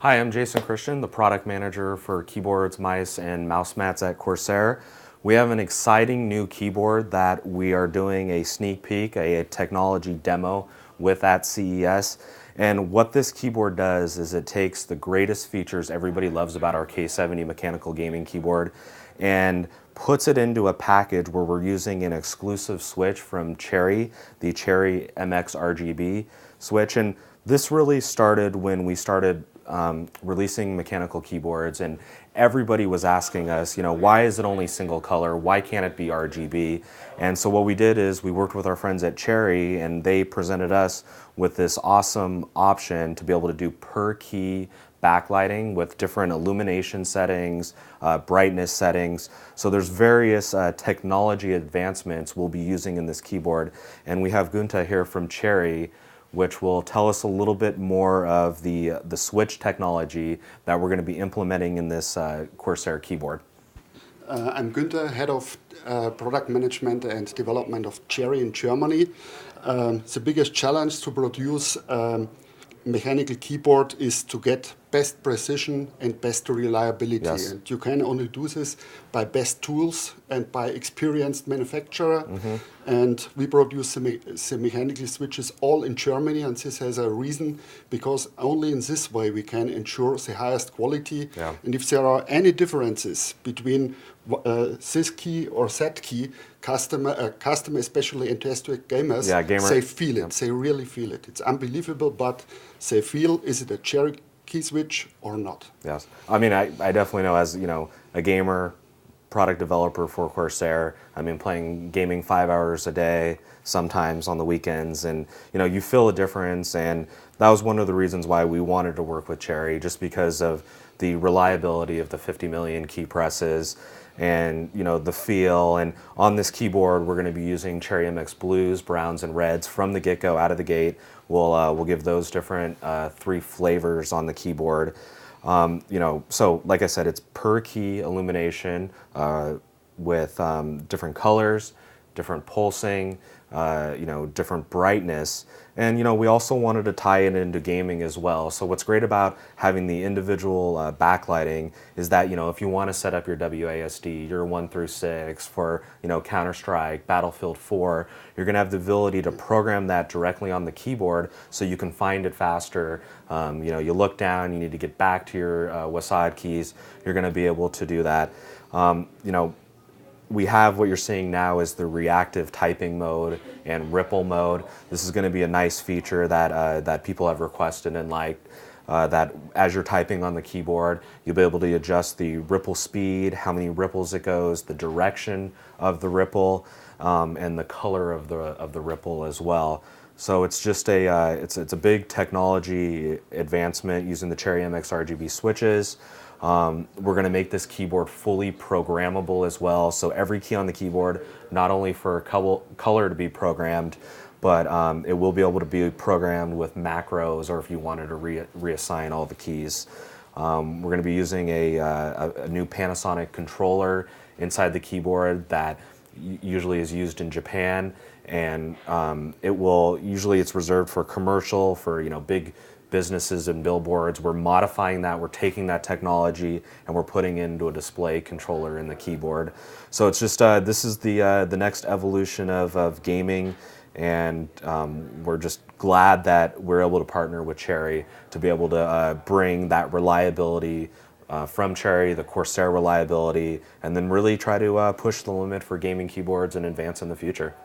Hi, I'm Jason Christian, the product manager for keyboards, mice, and mouse mats at Corsair. We have an exciting new keyboard that we are doing a sneak peek, a technology demo with at CES. And what this keyboard does is it takes the greatest features everybody loves about our K70 mechanical gaming keyboard and puts it into a package where we're using an exclusive switch from Cherry, the Cherry MX RGB switch. And this really started when we started releasing mechanical keyboards, and everybody was asking us, why is it only single color? Why can't it be RGB? And so what we did is we worked with our friends at Cherry, and they presented us with this awesome option to be able to do per key backlighting with different illumination settings, brightness settings. So there's various technology advancements we'll be using in this keyboard. And we have Gunta here from Cherry, which will tell us a little bit more of the switch technology that we're going to be implementing in this Corsair keyboard. I'm Günther, Head of Product Management and Development of Cherry in Germany. The biggest challenge to produce mechanical keyboard is to get best precision and best reliability. Yes. And you can only do this by best tools and by experienced manufacturer. Mm-hmm. And we produce the mechanical switches all in Germany, and this has a reason, because only in this way we can ensure the highest quality. Yeah. And if there are any differences between this key or that key, customer, especially enthusiastic gamers, they feel it. They really feel it. It's unbelievable, but they feel, is it a Cherry key switch or not? Yes. I mean, I definitely know, as a gamer, product developer for Corsair, playing gaming 5 hours a day, sometimes on the weekends, and you feel a difference. And that was one of the reasons why we wanted to work with Cherry, just because of the reliability of the 50 million key presses and the feel. And on this keyboard we're going to be using Cherry MX blues, browns, and reds from the get-go, out of the gate. We'll give those different 3 flavors on the keyboard. So like I said, it's per key illumination with different colors, different pulsing, different brightness. And we also wanted to tie it into gaming as well. So what's great about having the individual backlighting is that if you want to set up your WASD, your 1 through 6 for Counter-Strike, Battlefield 4, you're going to have the ability to program that directly on the keyboard so you can find it faster. You look down, you need to get back to your WASD keys, you're going to be able to do that. We have, what you're seeing now is the reactive typing mode and ripple mode. This is going to be a nice feature that people have requested and liked. That as you're typing on the keyboard, you'll be able to adjust the ripple speed, how many ripples it goes, the direction of the ripple, and the color of the ripple as well. So it's just it's a big technology advancement using the Cherry MX RGB switches. We're going to make this keyboard fully programmable as well. So every key on the keyboard, not only for color to be programmed, but it will be able to be programmed with macros, or if you wanted to reassign all the keys. We're going to be using a new Panasonic controller inside the keyboard that usually is used in Japan, and it's reserved for commercial, for big businesses and billboards. We're modifying that. We're taking that technology and we're putting it into a display controller in the keyboard. So it's just this is the next evolution of gaming, and we're just glad that we're able to partner with Cherry to be able to bring that reliability from Cherry, the Corsair reliability, and then really try to push the limit for gaming keyboards and advance in the future.